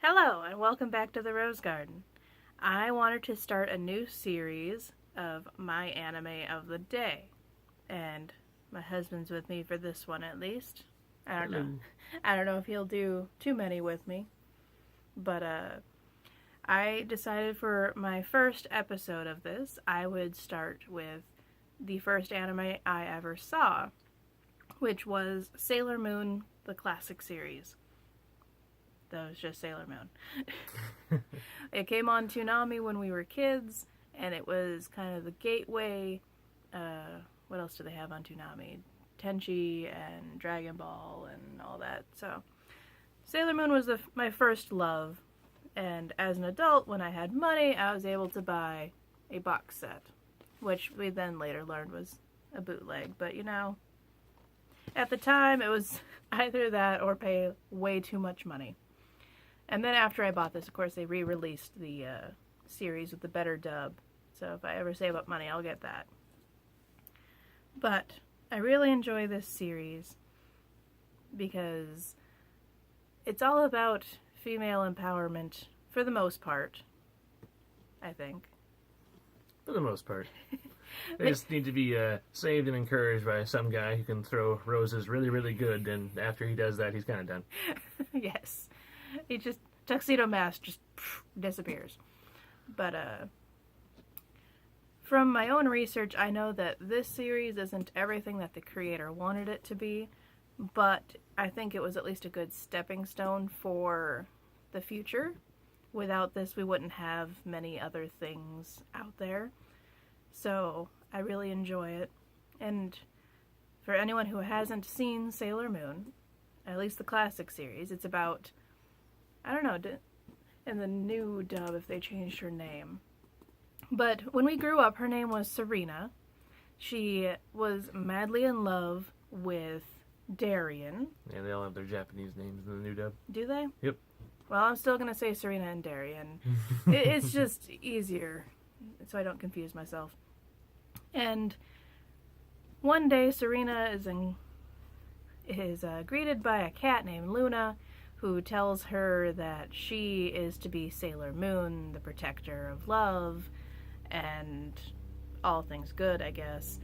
Hello, and welcome back to the Rose Garden. I wanted to start a new series of my anime of the day, and my husband's with me for this one at least. I don't know. I don't know if he'll do too many with me, but I decided for my first episode of this, I would start with the first anime I ever saw, which was Sailor Moon, the classic series. That was just Sailor Moon. It came on Toonami when we were kids, and it was kind of the gateway. What else do they have on Toonami? Tenchi and Dragon Ball and all that. So Sailor Moon was my first love, and as an adult, when I had money, I was able to buy a box set, which we then later learned was a bootleg. But at the time, it was either that or pay way too much money. And then after I bought this, of course, they re-released the series with the better dub. So if I ever save up money, I'll get that. But I really enjoy this series because it's all about female empowerment for the most part, I think. For the most part. They just need to be saved and encouraged by some guy who can throw roses really, really good, and after he does that, he's kind of done. Yes. Tuxedo Mask just disappears. But, from my own research, I know that this series isn't everything that the creator wanted it to be, but I think it was at least a good stepping stone for the future. Without this, we wouldn't have many other things out there. So, I really enjoy it. And for anyone who hasn't seen Sailor Moon, at least the classic series, it's about, I don't know, in the new dub if they changed her name. But when we grew up, her name was Serena. She was madly in love with Darien. Yeah, they all have their Japanese names in the new dub. Do they? Yep. Well, I'm still going to say Serena and Darien. It's just easier, so I don't confuse myself. And one day, Serena is greeted by a cat named Luna, who tells her that she is to be Sailor Moon, the protector of love, and all things good, I guess.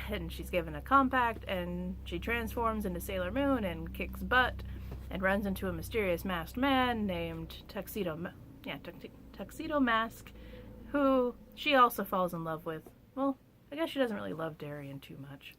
And she's given a compact, and she transforms into Sailor Moon and kicks butt, and runs into a mysterious masked man named Tuxedo Mask, who she also falls in love with. Well, I guess she doesn't really love Darien too much.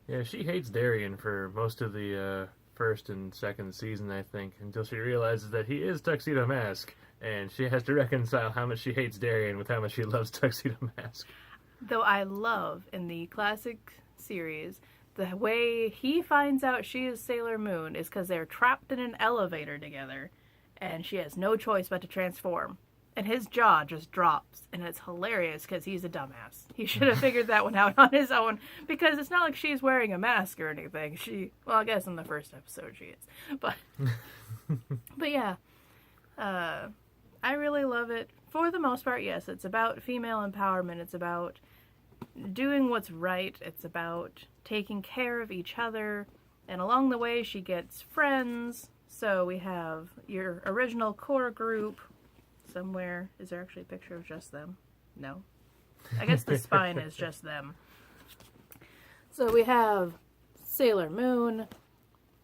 Yeah, she hates Darien for most of the first and second season, I think, until she realizes that he is Tuxedo Mask, and she has to reconcile how much she hates Darien with how much she loves Tuxedo Mask. Though I love, in the classic series, the way he finds out she is Sailor Moon is because they're trapped in an elevator together, and she has no choice but to transform. And his jaw just drops, and it's hilarious because he's a dumbass. He should have figured that one out on his own, because it's not like she's wearing a mask or anything. Well, I guess in the first episode she is. But yeah, I really love it. For the most part, yes, it's about female empowerment. It's about doing what's right. It's about taking care of each other. And along the way, she gets friends. So we have your original core group. Somewhere, is there actually a picture of just them? No. I guess the spine is just them. So we have Sailor Moon,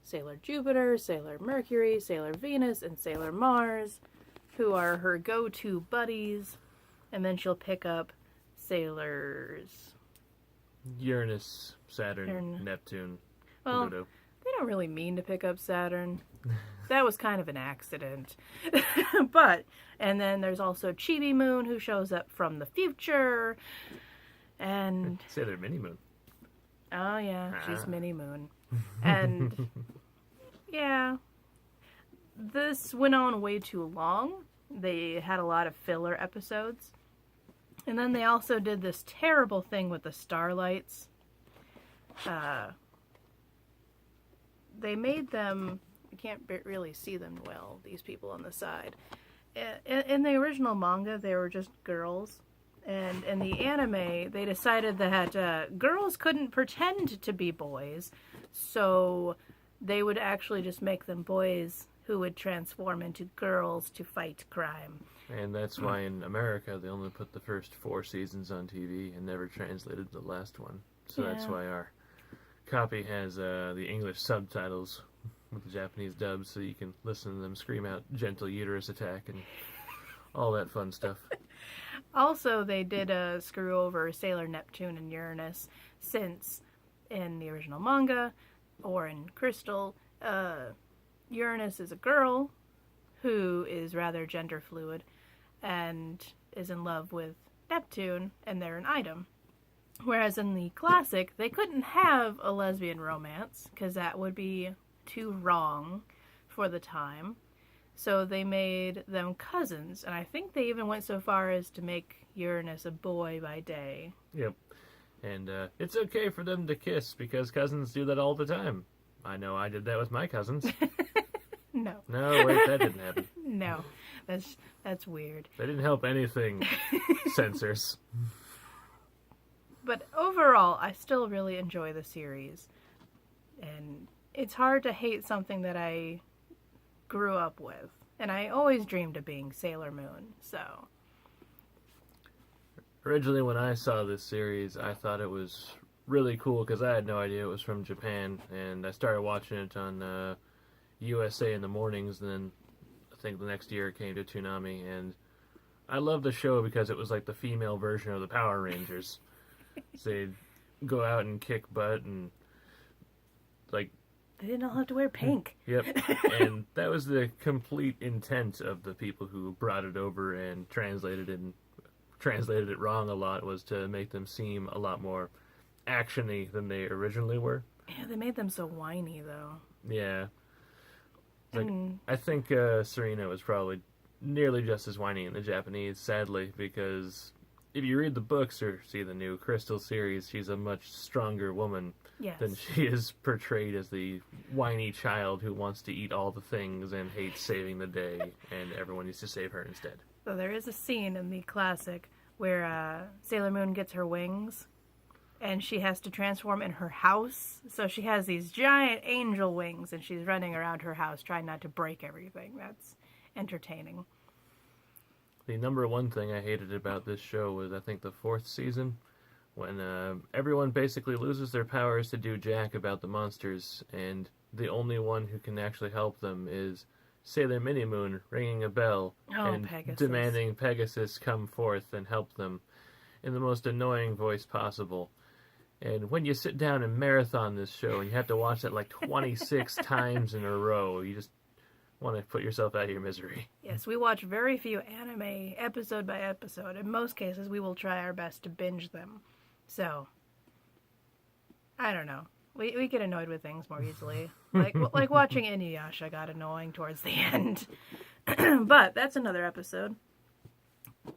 Sailor Jupiter, Sailor Mercury, Sailor Venus, and Sailor Mars, who are her go-to buddies. And then she'll pick up Sailors Uranus, Saturn, Neptune, well, Pluto. They don't really mean to pick up Saturn. That was kind of an accident. And then there's also Chibi Moon, who shows up from the future. And Sailor Mini Moon. Oh, yeah, she's Mini Moon. And, yeah, this went on way too long. They had a lot of filler episodes. And then they also did this terrible thing with the Starlights. They made them... You can't really see them well, these people on the side. In the original manga, they were just girls. And in the anime, they decided that girls couldn't pretend to be boys. So they would actually just make them boys who would transform into girls to fight crime. And that's why in America they only put the first 4 seasons on TV and never translated the last one. So that's Yeah. why our copy has the English subtitles with the Japanese dubs, so you can listen to them scream out gentle uterus attack and all that fun stuff. Also, they did screw over Sailor Neptune and Uranus, since in the original manga, or in Crystal, Uranus is a girl who is rather gender fluid and is in love with Neptune, and they're an item. Whereas in the classic, they couldn't have a lesbian romance, because that would be too wrong for the time. So they made them cousins, and I think they even went so far as to make Uranus a boy by day. Yep. And it's okay for them to kiss, because cousins do that all the time. I know I did that with my cousins. No. No, wait, that didn't happen. No. That's weird. That didn't help anything, censors. But overall, I still really enjoy the series. And it's hard to hate something that I grew up with. And I always dreamed of being Sailor Moon, so... Originally, when I saw this series, I thought it was really cool because I had no idea it was from Japan, and I started watching it on USA in the mornings, and then I think the next year it came to Toonami, and I loved the show because it was like the female version of the Power Rangers. So they'd go out and kick butt, and like... They didn't all have to wear pink. Yep, and that was the complete intent of the people who brought it over and translated it wrong a lot, was to make them seem a lot more action-y than they originally were. Yeah, they made them so whiny, though. Yeah. Like, And I think Serena was probably nearly just as whiny in the Japanese, sadly, because if you read the books or see the new Crystal series, she's a much stronger woman yes. than she is portrayed as the whiny child who wants to eat all the things and hates saving the day, and everyone needs to save her instead. So there is a scene in the classic where Sailor Moon gets her wings, and she has to transform in her house. So she has these giant angel wings, and she's running around her house trying not to break everything. That's entertaining. The number one thing I hated about this show was, I think, the 4th season, when everyone basically loses their powers to do jack about the monsters, and the only one who can actually help them is Sailor Minimoon ringing a bell and Pegasus. demanding Pegasus come forth and help them in the most annoying voice possible. And when you sit down and marathon this show and you have to watch it like 26 times in a row, you just want to put yourself out of your misery. Yes, we watch very few anime episode by episode. In most cases, we will try our best to binge them. So, I don't know. We get annoyed with things more easily. Like watching Inuyasha got annoying towards the end. But that's another episode.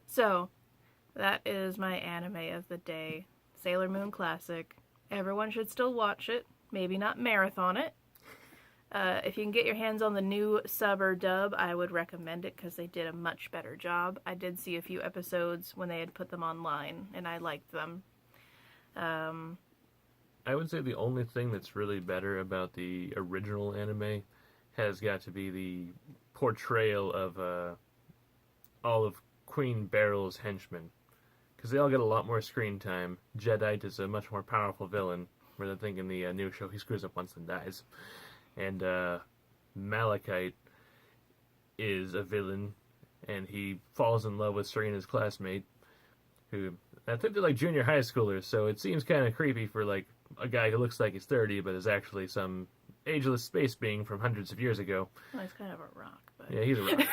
So, that is my anime of the day. Sailor Moon Classic. Everyone should still watch it. Maybe not marathon it. If you can get your hands on the new sub or dub, I would recommend it because they did a much better job. I did see a few episodes when they had put them online, and I liked them. I would say the only thing that's really better about the original anime has got to be the portrayal of all of Queen Beryl's henchmen. Because they all get a lot more screen time. Jadeite is a much more powerful villain, where I think in the new show he screws up once and dies. And Malachite is a villain, and he falls in love with Serena's classmate, who I think they're like junior high schoolers, so it seems kind of creepy for like a guy who looks like he's 30 but is actually some ageless space being from hundreds of years ago. Well, he's kind of a rock, but... Yeah, he's a rock.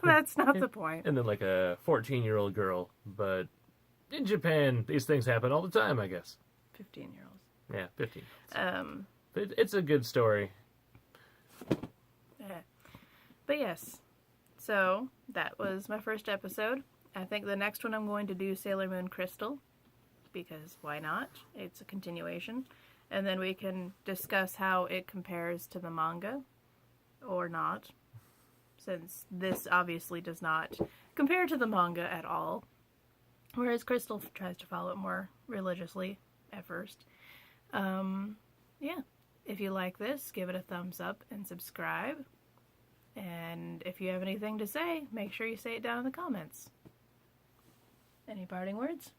That's not the point. And then like a 14-year-old girl, but in Japan, these things happen all the time, I guess. 15-year-olds. Yeah, 15. Um... But it's a good story. But yes, so that was my first episode. I think the next one I'm going to do Sailor Moon Crystal, because why not? It's a continuation. And then we can discuss how it compares to the manga, or not, since this obviously does not compare to the manga at all, whereas Crystal tries to follow it more religiously at first. Yeah. If you like this, give it a thumbs up and subscribe. And if you have anything to say, make sure you say it down in the comments. Any parting words?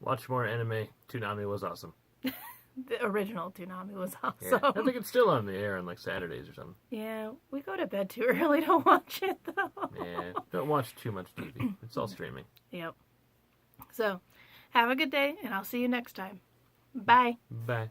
Watch more anime. Toonami was awesome. The original Toonami was Yeah. awesome. I think it's still on the air on like Saturdays or something. Yeah, we go to bed too early to watch it though. Yeah, don't watch too much TV. It's all streaming. Yep. So, have a good day, and I'll see you next time. Bye. Bye.